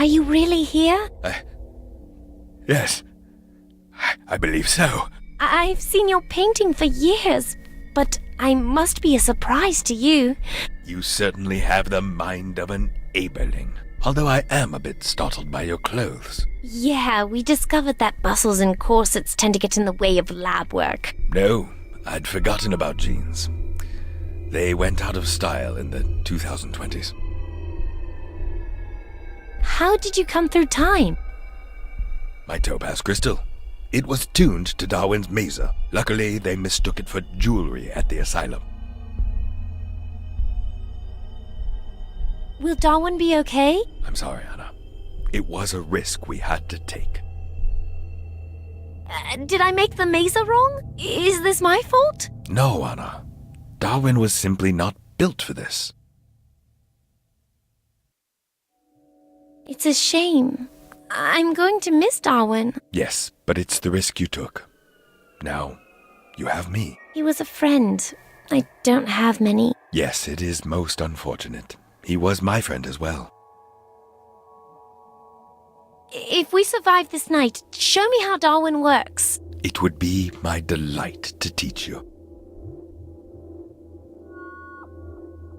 Are you really here? Yes, I believe so. I've seen your painting for years, but I must be a surprise to you. You certainly have the mind of an Aberling, although I am a bit startled by your clothes. Yeah, we discovered that bustles and corsets tend to get in the way of lab work. No, I'd forgotten about jeans. They went out of style in the 2020s. How did you come through time? My topaz crystal. It was tuned to Darwin's mazer. Luckily, they mistook it for jewelry at the asylum. Will Darwin be okay? I'm sorry, Anna. It was a risk we had to take. Did I make the mazer wrong? Is this my fault? No, Anna. Darwin was simply not built for this. It's a shame. I'm going to miss Darwin. Yes, but it's the risk you took. Now, you have me. He was a friend. I don't have many. Yes, it is most unfortunate. He was my friend as well. If we survive this night, show me how Darwin works. It would be my delight to teach you.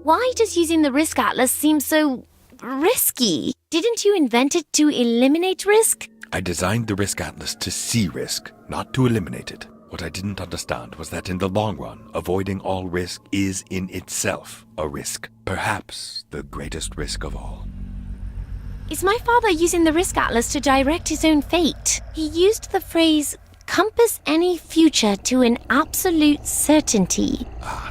Why does using the Risk Atlas seem so risky? Didn't you invent it to eliminate risk? I designed the Risk Atlas to see risk, not to eliminate it. What I didn't understand was that in the long run, avoiding all risk is in itself a risk. Perhaps the greatest risk of all. Is my father using the Risk Atlas to direct his own fate? He used the phrase, compass any future to an absolute certainty.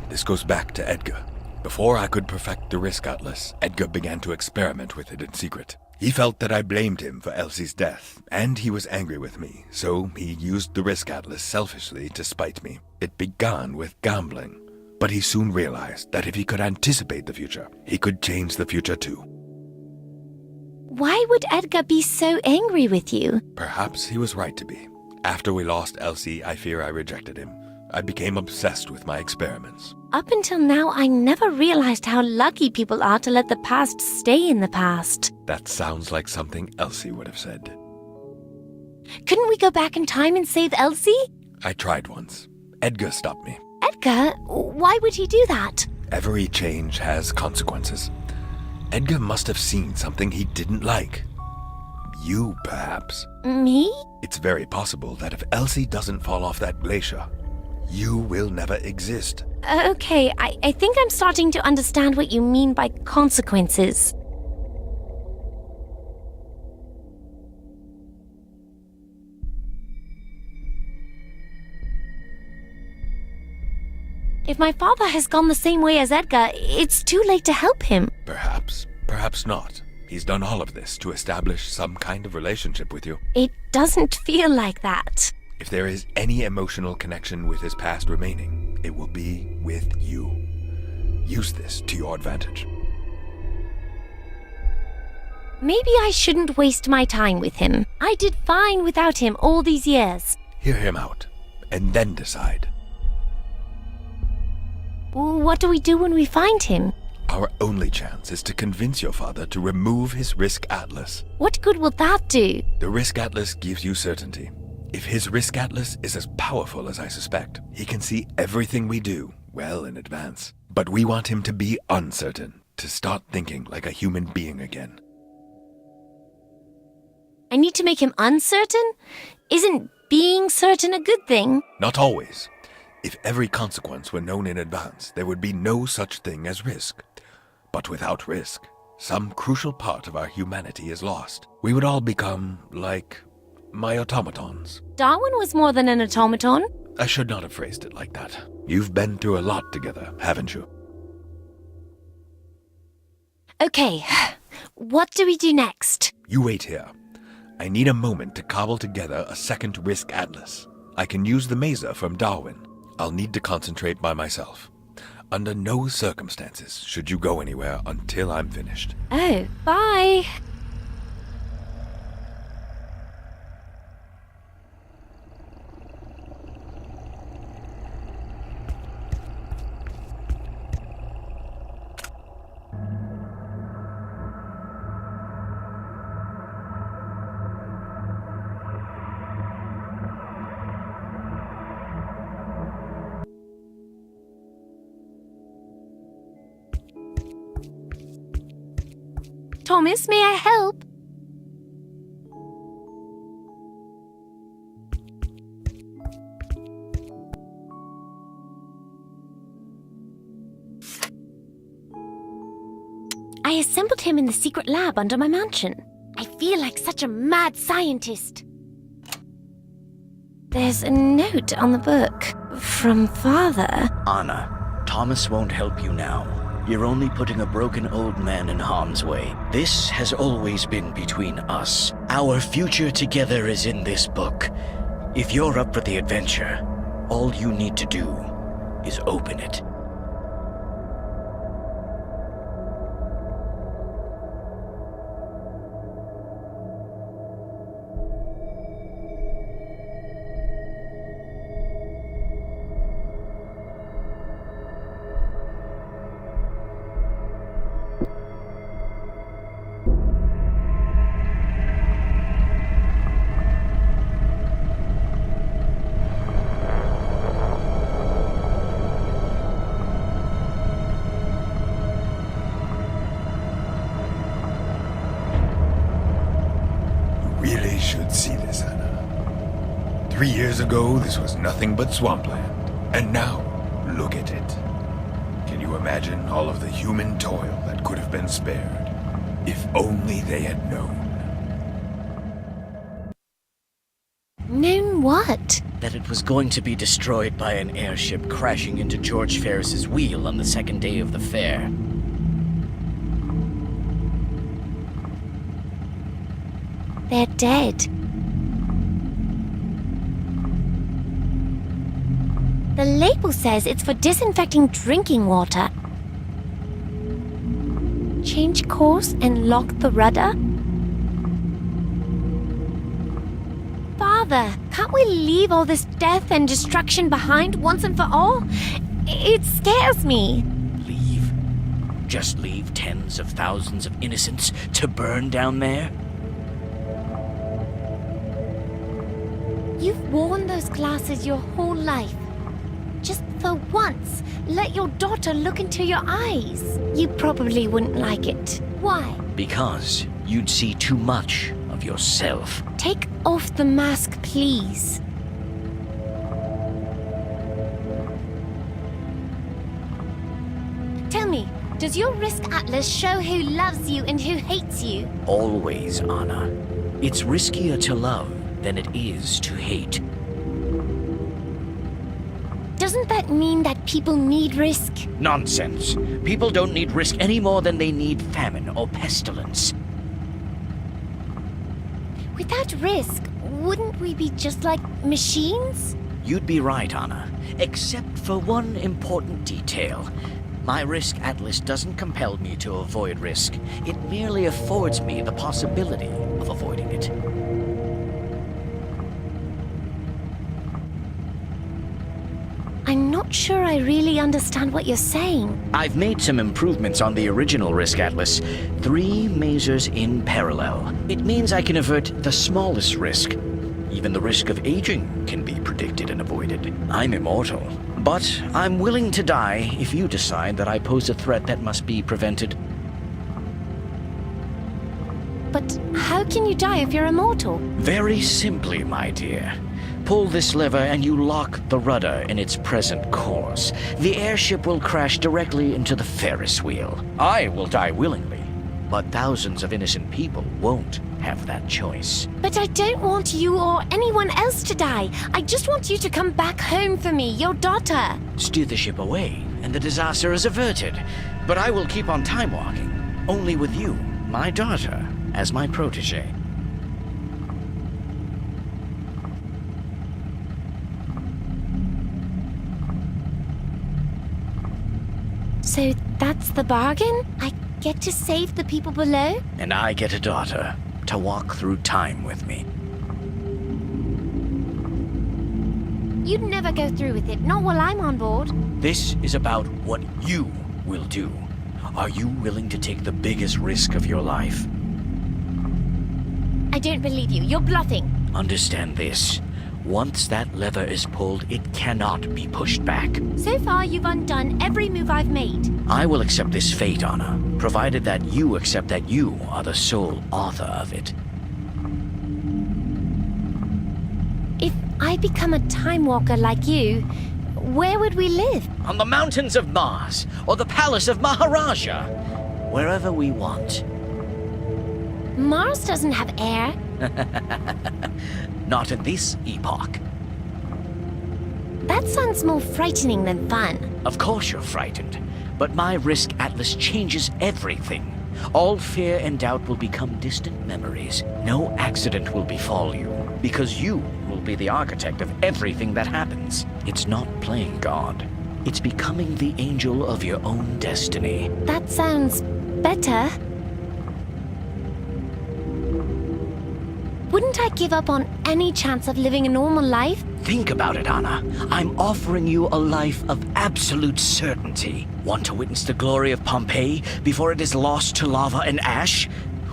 This goes back to Edgar. Before I could perfect the Risk Atlas, Edgar began to experiment with it in secret. He felt that I blamed him for Elsie's death, and he was angry with me, so he used the Risk Atlas selfishly to spite me. It began with gambling, but he soon realized that if he could anticipate the future, he could change the future too. Why would Edgar be so angry with you? Perhaps he was right to be. After we lost Elsie, I fear I rejected him. I became obsessed with my experiments. Up until now, I never realized how lucky people are to let the past stay in the past. That sounds like something Elsie would have said. Couldn't we go back in time and save Elsie? I tried once. Edgar stopped me. Edgar? Why would he do that? Every change has consequences. Edgar must have seen something he didn't like. You, perhaps. Me? It's very possible that if Elsie doesn't fall off that glacier, you will never exist. Okay, I think I'm starting to understand what you mean by consequences. If my father has gone the same way as Edgar, it's too late to help him. Perhaps, perhaps not. He's done all of this to establish some kind of relationship with you. It doesn't feel like that. If there is any emotional connection with his past remaining, it will be with you. Use this to your advantage. Maybe I shouldn't waste my time with him. I did fine without him all these years. Hear him out, and then decide. What do we do when we find him? Our only chance is to convince your father to remove his Risk Atlas. What good will that do? The Risk Atlas gives you certainty. If his Risk Atlas is as powerful as I suspect, he can see everything we do well in advance. But we want him to be uncertain, to start thinking like a human being again. I need to make him uncertain? Isn't being certain a good thing? Not always. If every consequence were known in advance, there would be no such thing as risk. But without risk, some crucial part of our humanity is lost. We would all become like my automatons. Darwin was more than an automaton. I should not have phrased it like that. You've been through a lot together, haven't you? Okay, what do we do next? You wait here. I need a moment to cobble together a second Risk Atlas. I can use the mazer from Darwin. I'll need to concentrate by myself. Under no circumstances should you go anywhere until I'm finished. Oh, bye. Thomas. May I help? I assembled him in the secret lab under my mansion. I feel like such a mad scientist. There's a note on the book from Father. Anna, Thomas won't help you now. You're only putting a broken old man in harm's way. This has always been between us. Our future together is in this book. If you're up for the adventure, all you need to do is open it. Really should see this, Anna. 3 years ago, this was nothing but swampland. And now, look at it. Can you imagine all of the human toil that could have been spared? If only they had known. Known what? That it was going to be destroyed by an airship crashing into George Ferris's wheel on the second day of the fair. They're dead. The label says it's for disinfecting drinking water. Change course and lock the rudder? Father, can't we leave all this death and destruction behind once and for all? It scares me. Leave? Just leave tens of thousands of innocents to burn down there? You've worn those glasses your whole life. Just for once, let your daughter look into your eyes. You probably wouldn't like it. Why? Because you'd see too much of yourself. Take off the mask, please. Tell me, does your risk atlas show who loves you and who hates you? Always, Anna. It's riskier to love than it is to hate. Doesn't that mean that people need risk? Nonsense. People don't need risk any more than they need famine or pestilence. Without risk, wouldn't we be just like machines? You'd be right, Anna. Except for one important detail. My risk atlas doesn't compel me to avoid risk. It merely affords me the possibility of avoiding it. I'm not sure I really understand what you're saying. I've made some improvements on the original risk atlas. 3 mazers in parallel. It means I can avert the smallest risk. Even the risk of aging can be predicted and avoided. I'm immortal. But I'm willing to die if you decide that I pose a threat that must be prevented. But how can you die if you're immortal? Very simply, my dear. Pull this lever and you lock the rudder in its present course. The airship will crash directly into the Ferris wheel. I will die willingly, but thousands of innocent people won't have that choice. But I don't want you or anyone else to die. I just want you to come back home for me, your daughter. Steer the ship away, and the disaster is averted. But I will keep on time walking, only with you, my daughter, as my protege. So that's the bargain? I get to save the people below? And I get a daughter to walk through time with me. You'd never go through with it, not while I'm on board. This is about what you will do. Are you willing to take the biggest risk of your life? I don't believe you. You're bluffing. Understand this. Once that lever is pulled, it cannot be pushed back. So far, you've undone every move I've made. I will accept this fate, Anna, provided that you accept that you are the sole author of it. If I become a time walker like you, where would we live? On the mountains of Mars, or the palace of Maharaja. Wherever we want. Mars doesn't have air. Not in this epoch. That sounds more frightening than fun. Of course you're frightened, but my Risk Atlas changes everything. All fear and doubt will become distant memories. No accident will befall you, because you will be the architect of everything that happens. It's not playing God. It's becoming the angel of your own destiny. That sounds better. Wouldn't I give up on any chance of living a normal life? Think about it, Anna. I'm offering you a life of absolute certainty. Want to witness the glory of Pompeii before it is lost to lava and ash?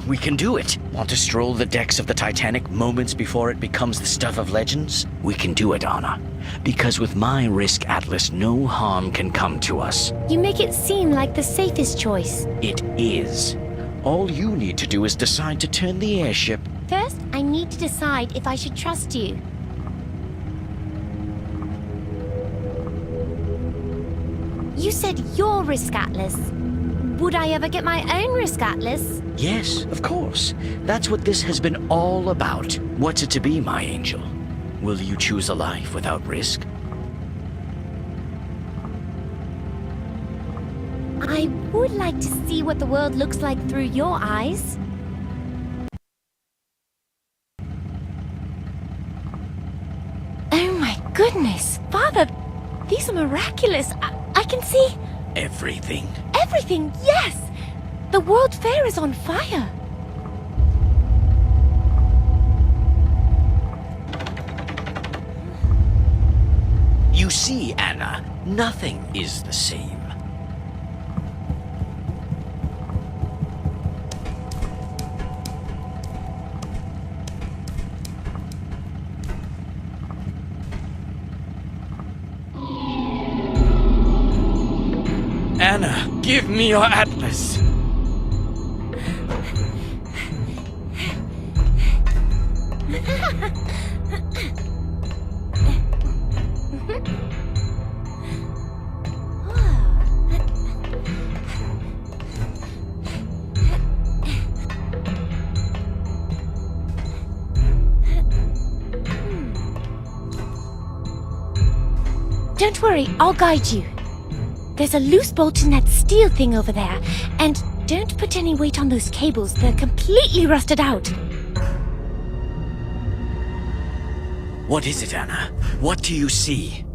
We can do it. Want to stroll the decks of the Titanic moments before it becomes the stuff of legends? We can do it, Anna. Because with my Risk Atlas, no harm can come to us. You make it seem like the safest choice. It is. All you need to do is decide to turn the airship. First, I need to decide if I should trust you. You said your Risk Atlas. Would I ever get my own Risk Atlas? Yes, of course. That's what this has been all about. What's it to be, my angel? Will you choose a life without risk? I would like to see what the world looks like through your eyes. Oh my goodness! Father, these are miraculous. I can see... Everything. Everything, yes! The World Fair is on fire. You see, Anna, nothing is the same. Anna, give me your atlas. Don't worry, I'll guide you. There's a loose bolt in that steel thing over there. And don't put any weight on those cables. They're completely rusted out. What is it, Anna? What do you see?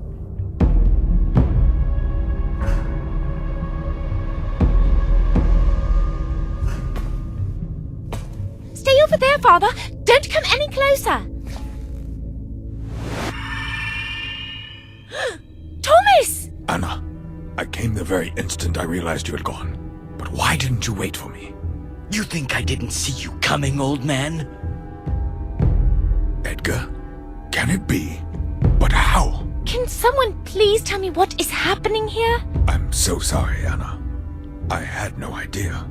Stay over there, Father. Don't come any closer. Thomas! Anna, I came the very instant I realized you had gone. But why didn't you wait for me? You think I didn't see you coming, old man? Edgar? Can it be? But how? Can someone please tell me what is happening here? I'm so sorry, Anna. I had no idea.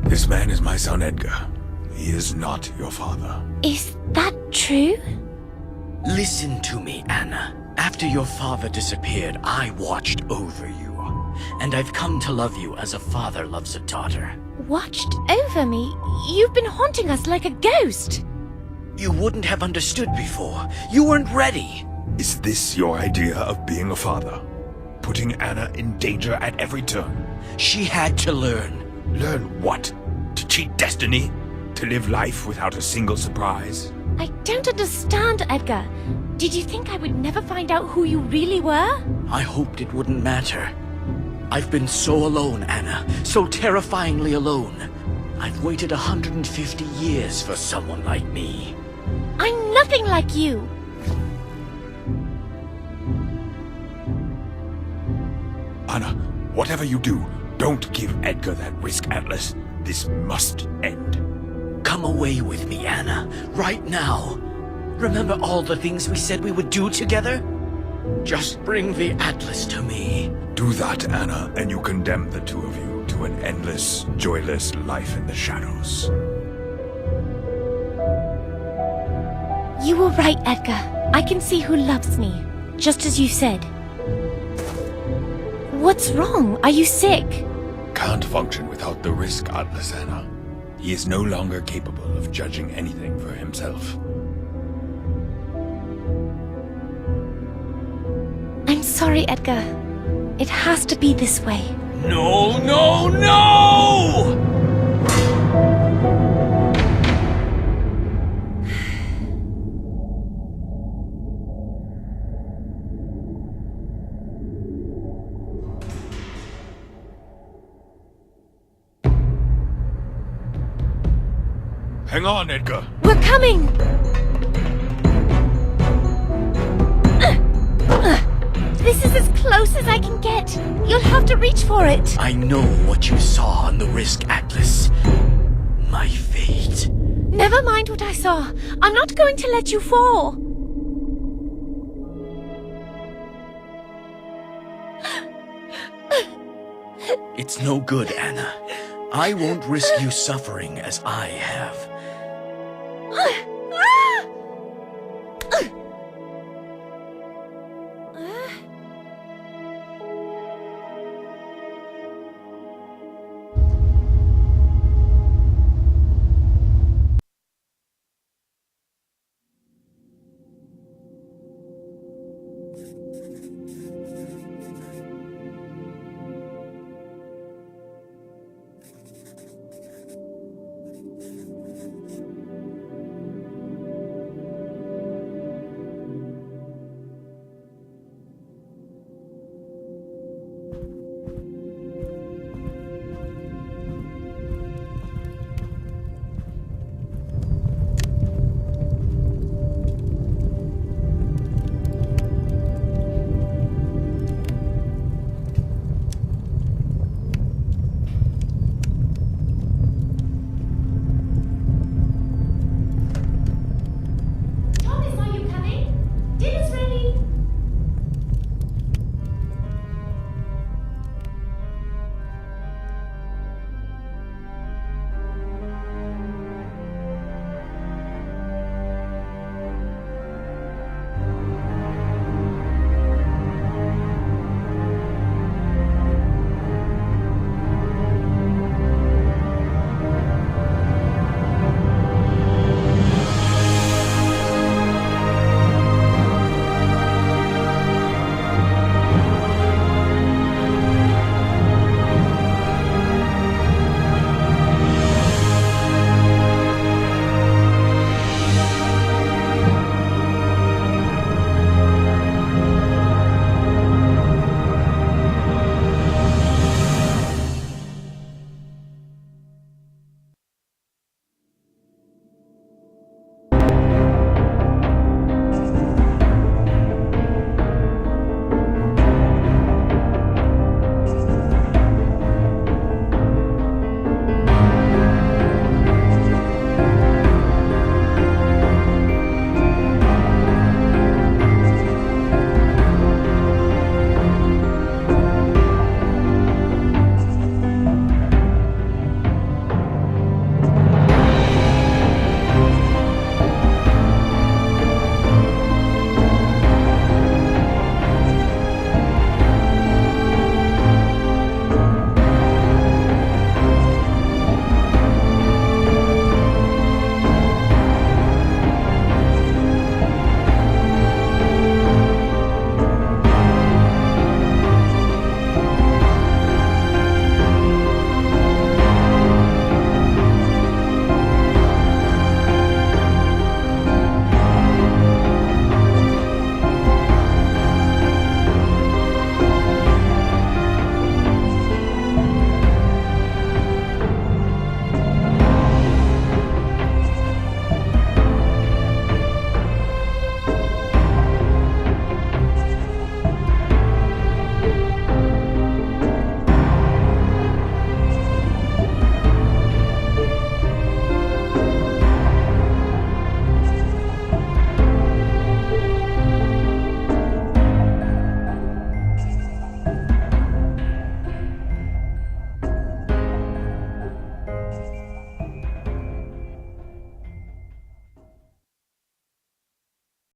This man is my son, Edgar. He is not your father. Is that true? Listen to me, Anna. After your father disappeared, I watched over you. And I've come to love you as a father loves a daughter. Watched over me? You've been haunting us like a ghost. You wouldn't have understood before. You weren't ready. Is this your idea of being a father? Putting Anna in danger at every turn? She had to learn. Learn what? To cheat destiny? To live life without a single surprise? I don't understand, Edgar. Did you think I would never find out who you really were? I hoped it wouldn't matter. I've been so alone, Anna. So terrifyingly alone. I've waited 150 years for someone like me. I'm nothing like you. Anna, whatever you do, don't give Edgar that Risk Atlas. This must end. Come away with me, Anna. Right now. Remember all the things we said we would do together? Just bring the Atlas to me. Do that, Anna, and you condemn the two of you to an endless, joyless life in the shadows. You were right, Edgar. I can see who loves me, just as you said. What's wrong? Are you sick? Can't function without the Risk Atlas, Anna. He is no longer capable of judging anything for himself. I'm sorry, Edgar. It has to be this way. No, no, no! Hang on, Edgar. We're coming! This is as close as I can get. You'll have to reach for it. I know what you saw on the Risk Atlas. My fate. Never mind what I saw. I'm not going to let you fall. It's no good, Anna. I won't risk you suffering as I have.